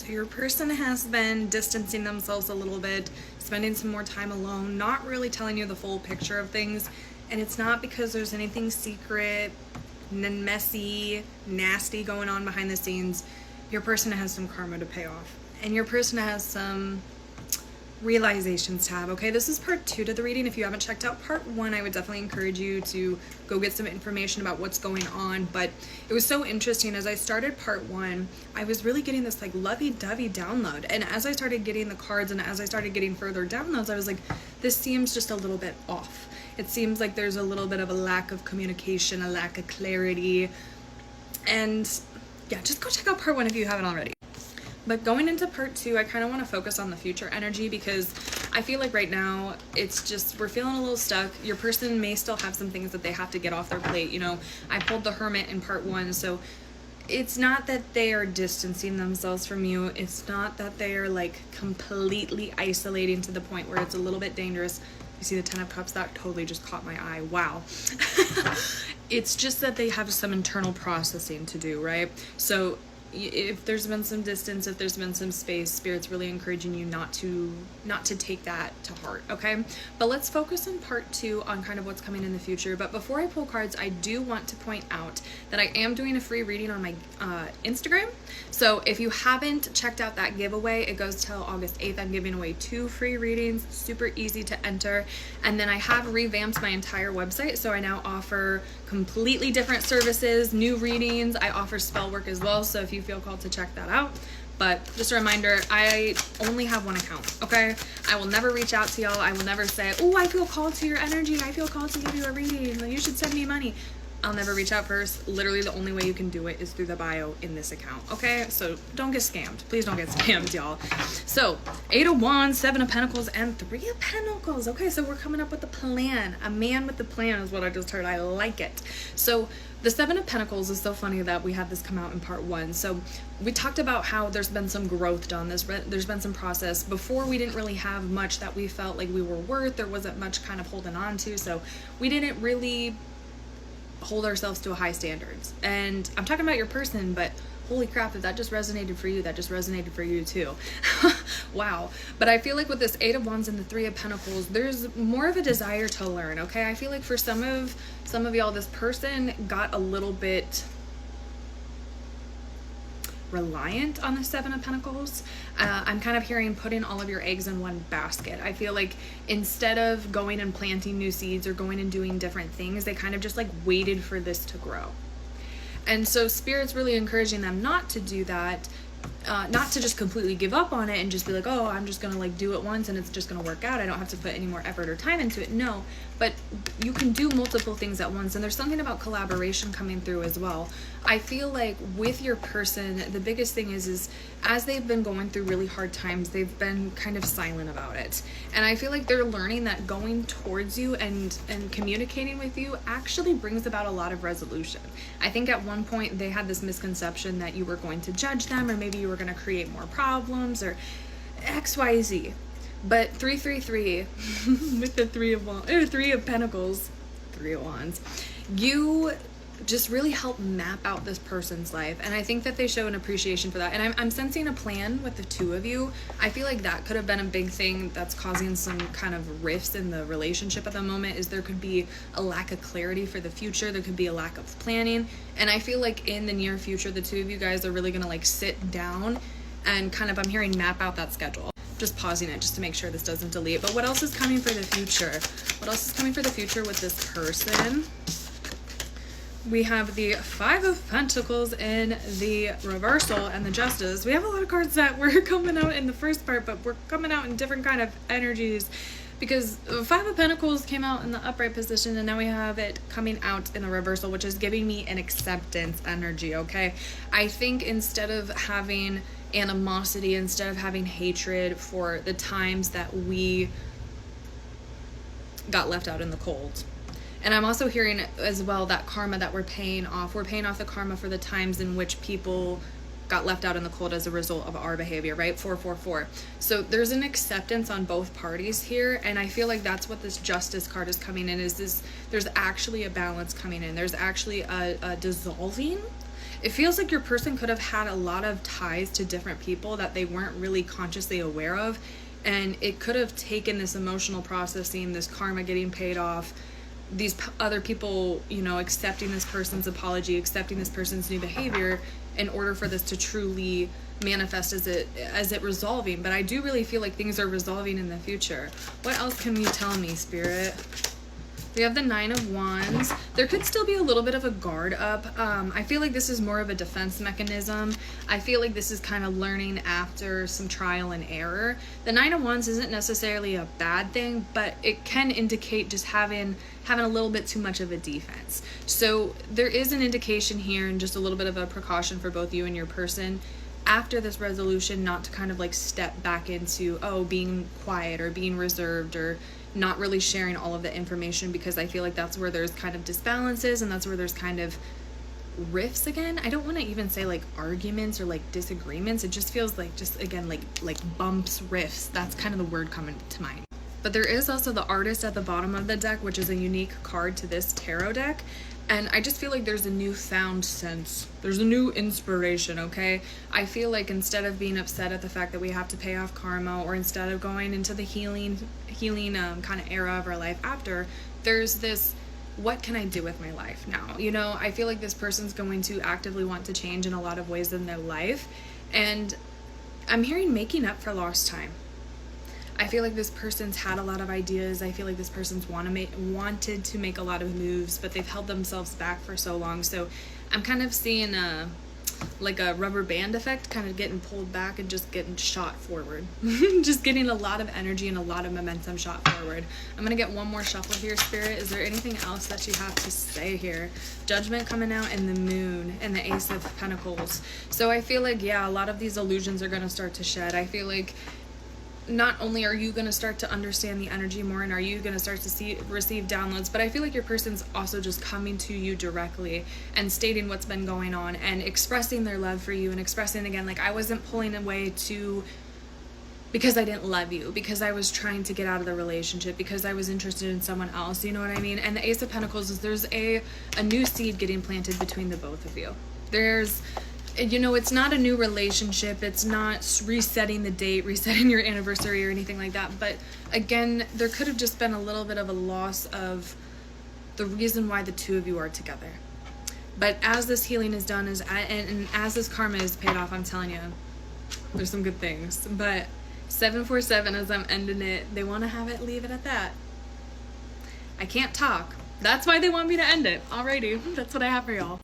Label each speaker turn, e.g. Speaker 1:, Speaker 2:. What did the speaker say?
Speaker 1: So your person has been distancing themselves a little bit, spending some more time alone, not really telling you the full picture of things. And it's not because there's anything secret, messy, nasty going on behind the scenes. Your person has some karma to pay off. And your person has some realizations to have. Okay, this is part 2 to the reading. If you haven't checked out part 1, I would definitely encourage you to go get some information about what's going on. But it was so interesting. As I started part 1, I was really getting this like lovey-dovey download, and as I started getting the cards and as I started getting further downloads, I was like, this seems just a little bit off. It seems like there's a little bit of a lack of communication, a lack of clarity. And yeah, just go check out part 1 if you haven't already. But going into part 2, I kind of want to focus on the future energy, because I feel like right now it's just, we're feeling a little stuck. Your person may still have some things that they have to get off their plate. You know, I pulled the Hermit in part 1, so it's not that they are distancing themselves from you. It's not that they are like completely isolating to the point where it's a little bit dangerous. You see the 10 of Cups? That totally just caught my eye. Wow. It's just that they have some internal processing to do, right? So if there's been some distance, if there's been some space, Spirit's really encouraging you not to take that to heart, okay? But let's focus in part 2 on kind of what's coming in the future. But before I pull cards, I do want to point out that I am doing a free reading on my Instagram. So if you haven't checked out that giveaway, it goes till August 8th. I'm giving away 2 free readings, super easy to enter. And then I have revamped my entire website, so I now offer completely different services, new readings. I offer spell work as well, so if you feel called to check that out. But just a reminder, I only have one account, okay? I will never reach out to y'all. I will never say, oh, I feel called to your energy. I feel called to give you a reading. You should send me money. I'll never reach out first. Literally the only way you can do it is through the bio in this account, okay? So don't get scammed. Please don't get scammed, y'all. So 8 of Wands, 7 of Pentacles, and 3 of Pentacles. Okay, so we're coming up with a plan. A man with a plan is what I just heard. I like it. So the 7 of Pentacles is so funny that we had this come out in part 1. So we talked about how there's been some growth done. There's been some process. Before, we didn't really have much that we felt like we were worth. There wasn't much kind of holding on to. So we didn't really hold ourselves to a high standards. And I'm talking about your person, but holy crap, if that just resonated for you, that just resonated for you too. Wow. But I feel like with this 8 of Wands and the 3 of Pentacles, there's more of a desire to learn, okay? I feel like for some of y'all, this person got a little bit reliant on the 7 of Pentacles. I'm kind of hearing putting all of your eggs in one basket. I feel like instead of going and planting new seeds or going and doing different things, they kind of just like waited for this to grow. And so Spirit's really encouraging them not to do that, not to just completely give up on it and just be like, oh, I'm just gonna like do it once and it's just gonna work out. I don't have to put any more effort or time into it. No, but you can do multiple things at once. And there's something about collaboration coming through as well. I feel like with your person, the biggest thing is as they've been going through really hard times, they've been kind of silent about it. And I feel like they're learning that going towards you and communicating with you actually brings about a lot of resolution. I think at one point they had this misconception that you were going to judge them, or maybe you were going to create more problems, or XYZ. But 333 with the 3 of Pentacles, 3 of Wands, you just really help map out this person's life. And I think that they show an appreciation for that. And I'm sensing a plan with the 2 of you. I feel like that could have been a big thing that's causing some kind of rifts in the relationship at the moment. Is there could be a lack of clarity for the future. There could be a lack of planning. And I feel like in the near future, the 2 of you guys are really going to like sit down and kind of, I'm hearing, map out that schedule. Just pausing it just to make sure this doesn't delete. But what else is coming for the future? What else is coming for the future with this person? We have the 5 of Pentacles in the reversal and the Justice. We have a lot of cards that were coming out in the first part, but we're coming out in different kind of energies, because 5 of Pentacles came out in the upright position, and now we have it coming out in the reversal, which is giving me an acceptance energy, okay? I think instead of having animosity, instead of having hatred for the times that we got left out in the cold. And I'm also hearing as well that karma that we're paying off the karma for the times in which people got left out in the cold as a result of our behavior, right? 444. So there's an acceptance on both parties here, and I feel like that's what this Justice card is coming in, is this, there's actually a balance coming in. There's actually a dissolving It feels like your person could have had a lot of ties to different people that they weren't really consciously aware of, and it could have taken this emotional processing, this karma getting paid off, these other people, you know, accepting this person's apology, accepting this person's new behavior in order for this to truly manifest as it resolving. But I do really feel like things are resolving in the future. What else can you tell me, Spirit? We have the 9 of Wands. There could still be a little bit of a guard up. I feel like this is more of a defense mechanism. I feel like this is kind of learning after some trial and error. The 9 of Wands isn't necessarily a bad thing, but it can indicate just having a little bit too much of a defense. So there is an indication here and just a little bit of a precaution for both you and your person after this resolution, not to kind of like step back into, oh, being quiet or being reserved or not really sharing all of the information, because I feel like that's where there's kind of disbalances and that's where there's kind of rifts again. I don't want to even say like arguments or like disagreements. It just feels like just again like bumps, rifts. That's kind of the word coming to mind. But there is also the Artist at the bottom of the deck, which is a unique card to this tarot deck. And I just feel like there's a newfound sense. There's a new inspiration, okay? I feel like instead of being upset at the fact that we have to pay off karma, or instead of going into the healing kind of era of our life after, there's this, what can I do with my life now? You know, I feel like this person's going to actively want to change in a lot of ways in their life. And I'm hearing making up for lost time. I feel like this person's had a lot of ideas. I feel like this person's wanted to make a lot of moves, but they've held themselves back for so long. So I'm kind of seeing like a rubber band effect, kind of getting pulled back and just getting shot forward. Just getting a lot of energy and a lot of momentum shot forward. I'm going to get one more shuffle here, Spirit. Is there anything else that you have to say here? Judgment coming out, and the Moon and the Ace of Pentacles. So I feel like, yeah, a lot of these illusions are going to start to shed. I feel like not only are you going to start to understand the energy more and are you going to start to receive downloads, but I feel like your person's also just coming to you directly and stating what's been going on and expressing their love for you and expressing again, like, I wasn't pulling away because I didn't love you, because I was trying to get out of the relationship, because I was interested in someone else, you know what I mean? And the Ace of Pentacles is there's a new seed getting planted between the both of you. There's, you know, it's not a new relationship. It's not resetting the date, resetting your anniversary or anything like that. But again, there could have just been a little bit of a loss of the reason why the two of you are together. But as this healing is done, and as this karma is paid off, I'm telling you, there's some good things. But 747, as I'm ending it, they want to leave it at that. I can't talk. That's why they want me to end it. Alrighty, that's what I have for y'all.